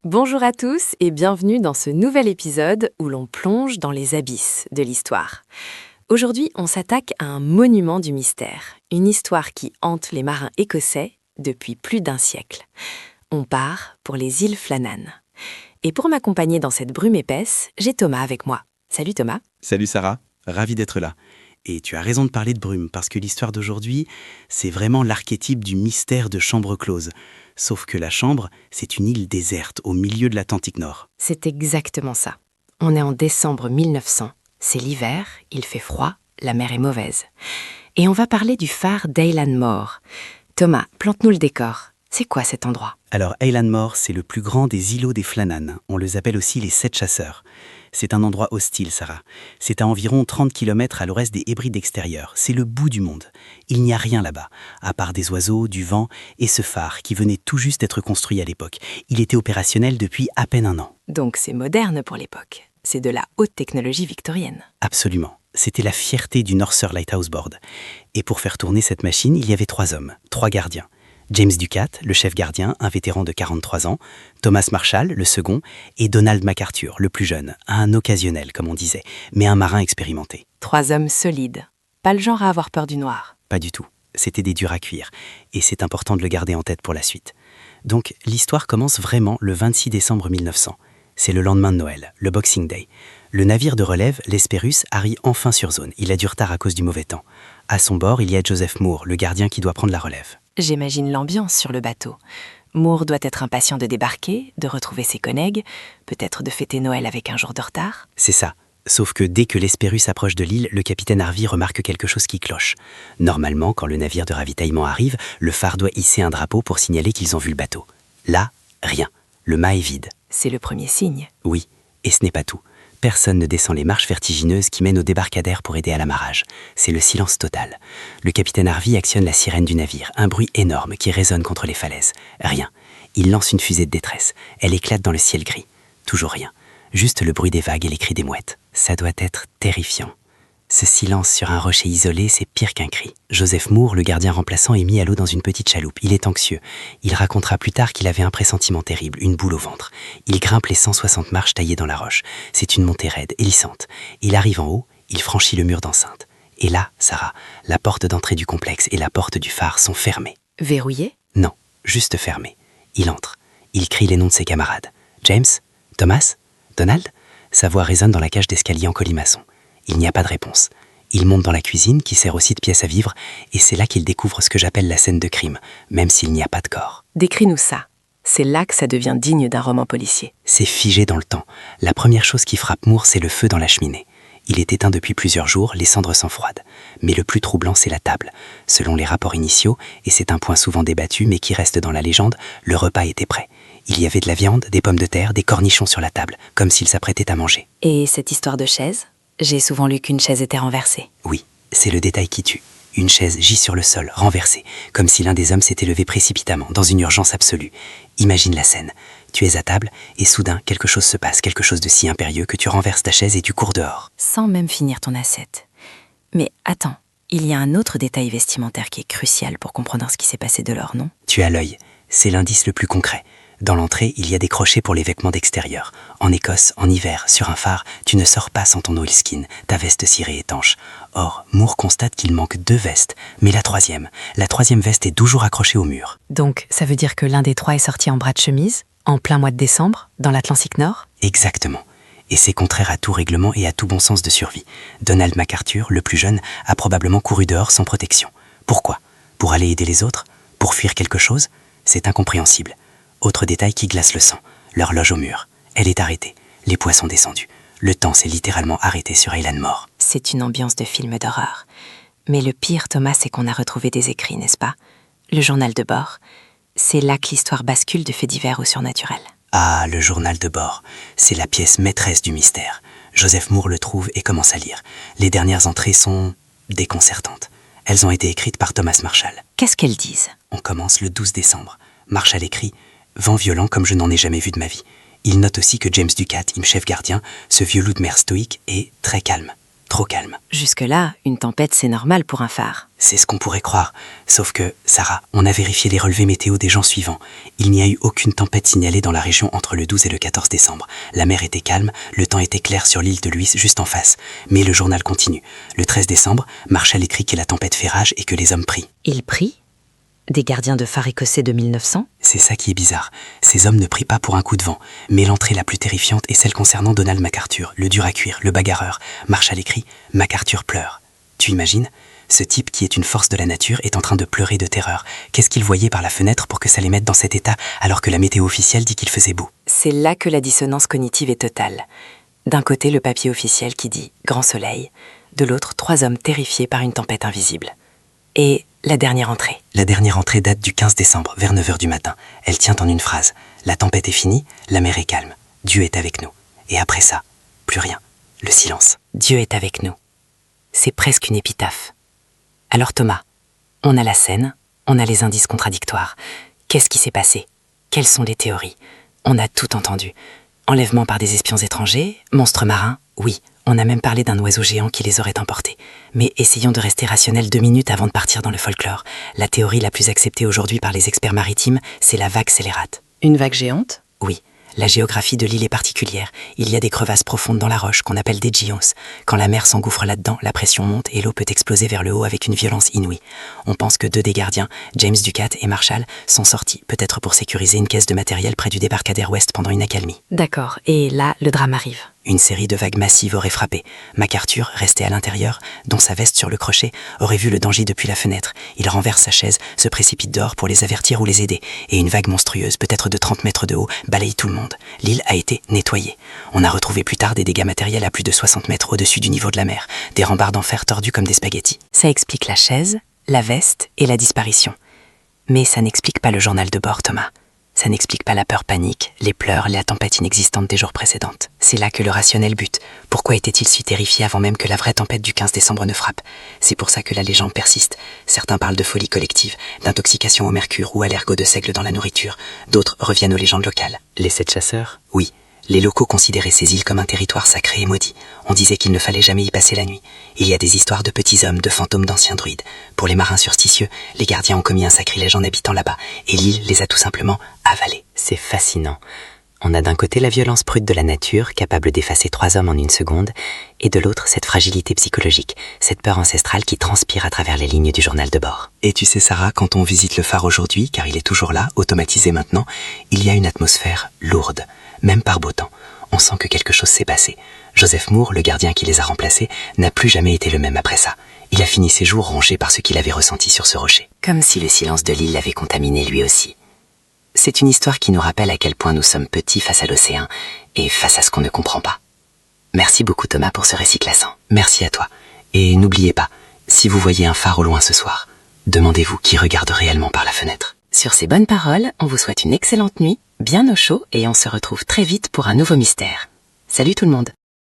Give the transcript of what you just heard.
Bonjour à tous et bienvenue dans ce nouvel épisode où l'on plonge dans les abysses de l'histoire. Aujourd'hui, on s'attaque à un monument du mystère, une histoire qui hante les marins écossais depuis plus d'un siècle. On part pour les îles Flannan. Et pour m'accompagner dans cette brume épaisse, j'ai Thomas avec moi. Salut Thomas. Salut Sarah, ravi d'être là. Et tu as raison de parler de brume, parce que l'histoire d'aujourd'hui, c'est vraiment l'archétype du mystère de chambre close. Sauf que la chambre, c'est une île déserte au milieu de l'Atlantique Nord. C'est exactement ça. On est en décembre 1900. C'est l'hiver, il fait froid, la mer est mauvaise. Et on va parler du phare d'Eilean Mor. Thomas, plante-nous le décor. C'est quoi cet endroit ? Alors Eilean Mor, c'est le plus grand des îlots des Flannan. On les appelle aussi les 7 chasseurs. C'est un endroit hostile, Sarah. C'est à environ 30 km à l'ouest des Hébrides extérieures. C'est le bout du monde. Il n'y a rien là-bas, à part des oiseaux, du vent et ce phare qui venait tout juste d'être construit à l'époque. Il était opérationnel depuis à peine un an. Donc c'est moderne pour l'époque. C'est de la haute technologie victorienne. Absolument. C'était la fierté du North Sur Lighthouse Board. Et pour faire tourner cette machine, il y avait 3 hommes, 3 gardiens. James Ducat, le chef gardien, un vétéran de 43 ans, Thomas Marshall, le second, et Donald MacArthur, le plus jeune, un occasionnel, comme on disait, mais un marin expérimenté. 3 hommes solides. Pas le genre à avoir peur du noir. Pas du tout. C'était des durs à cuire. Et c'est important de le garder en tête pour la suite. Donc, l'histoire commence vraiment le 26 décembre 1900. C'est le lendemain de Noël, le Boxing Day. Le navire de relève, l'Hespérus, arrive enfin sur zone. Il a du retard à cause du mauvais temps. À son bord, il y a Joseph Moore, le gardien qui doit prendre la relève. J'imagine l'ambiance sur le bateau. Moore doit être impatient de débarquer, de retrouver ses collègues, peut-être de fêter Noël avec un jour de retard. C'est ça. Sauf que dès que l'Hespérus approche de l'île, le capitaine Harvey remarque quelque chose qui cloche. Normalement, quand le navire de ravitaillement arrive, le phare doit hisser un drapeau pour signaler qu'ils ont vu le bateau. Là, rien. Le mât est vide. C'est le premier signe. Oui, et ce n'est pas tout. Personne ne descend les marches vertigineuses qui mènent au débarcadère pour aider à l'amarrage. C'est le silence total. Le capitaine Harvey actionne la sirène du navire, un bruit énorme qui résonne contre les falaises. Rien. Il lance une fusée de détresse. Elle éclate dans le ciel gris. Toujours rien. Juste le bruit des vagues et les cris des mouettes. Ça doit être terrifiant. Ce silence sur un rocher isolé, c'est pire qu'un cri. Joseph Moore, le gardien remplaçant, est mis à l'eau dans une petite chaloupe. Il est anxieux. Il racontera plus tard qu'il avait un pressentiment terrible, une boule au ventre. Il grimpe les 160 marches taillées dans la roche. C'est une montée raide, hélissante. Il arrive en haut, il franchit le mur d'enceinte. Et là, Sarah, la porte d'entrée du complexe et la porte du phare sont fermées. Verrouillé ? Non, juste fermées. Il entre. Il crie les noms de ses camarades. James ? Thomas ? Donald ? Sa voix résonne dans la cage d'escalier en colimaçon. Il n'y a pas de réponse. Il monte dans la cuisine, qui sert aussi de pièce à vivre, et c'est là qu'il découvre ce que j'appelle la scène de crime, même s'il n'y a pas de corps. Décris-nous ça. C'est là que ça devient digne d'un roman policier. C'est figé dans le temps. La première chose qui frappe Moore, c'est le feu dans la cheminée. Il est éteint depuis plusieurs jours, les cendres sont froides. Mais le plus troublant, c'est la table. Selon les rapports initiaux, et c'est un point souvent débattu, mais qui reste dans la légende, le repas était prêt. Il y avait de la viande, des pommes de terre, des cornichons sur la table, comme s'il s'apprêtait à manger. Et cette histoire de chaise ? J'ai souvent lu qu'une chaise était renversée. Oui, c'est le détail qui tue. Une chaise gît sur le sol, renversée, comme si l'un des hommes s'était levé précipitamment, dans une urgence absolue. Imagine la scène. Tu es à table, et soudain, quelque chose se passe, quelque chose de si impérieux que tu renverses ta chaise et tu cours dehors. Sans même finir ton assiette. Mais attends, il y a un autre détail vestimentaire qui est crucial pour comprendre ce qui s'est passé de l'or, non ? Tu as l'œil. C'est l'indice le plus concret. Dans l'entrée, il y a des crochets pour les vêtements d'extérieur. En Écosse, en hiver, sur un phare, tu ne sors pas sans ton oilskin, ta veste cirée étanche. Or, Moore constate qu'il manque 2 vestes, mais la troisième veste est toujours accrochée au mur. Donc, ça veut dire que l'un des 3 est sorti en bras de chemise, en plein mois de décembre, dans l'Atlantique Nord ? Exactement. Et c'est contraire à tout règlement et à tout bon sens de survie. Donald MacArthur, le plus jeune, a probablement couru dehors sans protection. Pourquoi ? Pour aller aider les autres ? Pour fuir quelque chose ? C'est incompréhensible. Autre détail qui glace le sang, l'horloge au mur. Elle est arrêtée, les poids sont descendus. Le temps s'est littéralement arrêté sur Eilean Mor. C'est une ambiance de film d'horreur. Mais le pire, Thomas, c'est qu'on a retrouvé des écrits, n'est-ce pas ? Le journal de bord. C'est là que l'histoire bascule de faits divers au surnaturel. Ah, le journal de bord. C'est la pièce maîtresse du mystère. Joseph Moore le trouve et commence à lire. Les dernières entrées sont déconcertantes. Elles ont été écrites par Thomas Marshall. Qu'est-ce qu'elles disent ? On commence le 12 décembre. Marshall écrit « Vent violent comme je n'en ai jamais vu de ma vie ». Il note aussi que James Ducat, chef gardien, ce vieux loup de mer stoïque, est très calme. Trop calme. Jusque-là, une tempête, c'est normal pour un phare. C'est ce qu'on pourrait croire. Sauf que, Sarah, on a vérifié les relevés météo des jours suivants. Il n'y a eu aucune tempête signalée dans la région entre le 12 et le 14 décembre. La mer était calme, le temps était clair sur l'île de Luis juste en face. Mais le journal continue. Le 13 décembre, Marshall écrit que la tempête fait rage et que les hommes prient. Ils prient? Des gardiens de phare écossais de 1900? C'est ça qui est bizarre. Ces hommes ne prient pas pour un coup de vent. Mais l'entrée la plus terrifiante est celle concernant Donald MacArthur, le dur à cuire, le bagarreur. Marshall écrit « MacArthur pleure ». Tu imagines ? Ce type qui est une force de la nature est en train de pleurer de terreur. Qu'est-ce qu'il voyait par la fenêtre pour que ça les mette dans cet état alors que la météo officielle dit qu'il faisait beau? C'est là que la dissonance cognitive est totale. D'un côté, le papier officiel qui dit « grand soleil », de l'autre, 3 hommes terrifiés par une tempête invisible. Et la dernière entrée. La dernière entrée date du 15 décembre, vers 9h du matin. Elle tient en une phrase. La tempête est finie, la mer est calme. Dieu est avec nous. Et après ça, plus rien. Le silence. Dieu est avec nous. C'est presque une épitaphe. Alors Thomas, on a la scène, on a les indices contradictoires. Qu'est-ce qui s'est passé? Quelles sont les théories? On a tout entendu. Enlèvement par des espions étrangers? Monstres marins? Oui, on a même parlé d'un oiseau géant qui les aurait emportés. Mais essayons de rester rationnels 2 minutes avant de partir dans le folklore. La théorie la plus acceptée aujourd'hui par les experts maritimes, c'est la vague scélérate. Une vague géante? Oui. La géographie de l'île est particulière. Il y a des crevasses profondes dans la roche qu'on appelle des gions. Quand la mer s'engouffre là-dedans, la pression monte et l'eau peut exploser vers le haut avec une violence inouïe. On pense que 2 des gardiens, James Ducat et Marshall, sont sortis, peut-être pour sécuriser une caisse de matériel près du débarcadère ouest pendant une accalmie. D'accord, et là, le drame arrive. Une série de vagues massives aurait frappé. MacArthur, resté à l'intérieur, dont sa veste sur le crochet, aurait vu le danger depuis la fenêtre. Il renverse sa chaise, se précipite dehors pour les avertir ou les aider. Et une vague monstrueuse, peut-être de 30 mètres de haut, balaye tout le monde. L'île a été nettoyée. On a retrouvé plus tard des dégâts matériels à plus de 60 mètres au-dessus du niveau de la mer. Des rembarres en fer tordus comme des spaghettis. Ça explique la chaise, la veste et la disparition. Mais ça n'explique pas le journal de bord, Thomas. Ça n'explique pas la peur panique, les pleurs, la tempête inexistante des jours précédents. C'est là que le rationnel bute. Pourquoi était-il si terrifié avant même que la vraie tempête du 15 décembre ne frappe? C'est pour ça que la légende persiste. Certains parlent de folie collective, d'intoxication au mercure ou à l'ergot de seigle dans la nourriture. D'autres reviennent aux légendes locales. Les 7 chasseurs? Oui. Les locaux considéraient ces îles comme un territoire sacré et maudit. On disait qu'il ne fallait jamais y passer la nuit. Il y a des histoires de petits hommes, de fantômes d'anciens druides. Pour les marins superstitieux, les gardiens ont commis un sacrilège en habitant là-bas, et l'île les a tout simplement avalés. C'est fascinant. On a d'un côté la violence brute de la nature, capable d'effacer 3 hommes en une seconde, et de l'autre cette fragilité psychologique, cette peur ancestrale qui transpire à travers les lignes du journal de bord. Et tu sais Sarah, quand on visite le phare aujourd'hui, car il est toujours là, automatisé maintenant, il y a une atmosphère lourde. Même par beau temps, on sent que quelque chose s'est passé. Joseph Moore, le gardien qui les a remplacés, n'a plus jamais été le même après ça. Il a fini ses jours rongé par ce qu'il avait ressenti sur ce rocher. Comme si le silence de l'île l'avait contaminé lui aussi. C'est une histoire qui nous rappelle à quel point nous sommes petits face à l'océan et face à ce qu'on ne comprend pas. Merci beaucoup Thomas pour ce récit classant. Merci à toi. Et n'oubliez pas, si vous voyez un phare au loin ce soir, demandez-vous qui regarde réellement par la fenêtre. Sur ces bonnes paroles, on vous souhaite une excellente nuit, bien au chaud, et on se retrouve très vite pour un nouveau mystère. Salut tout le monde!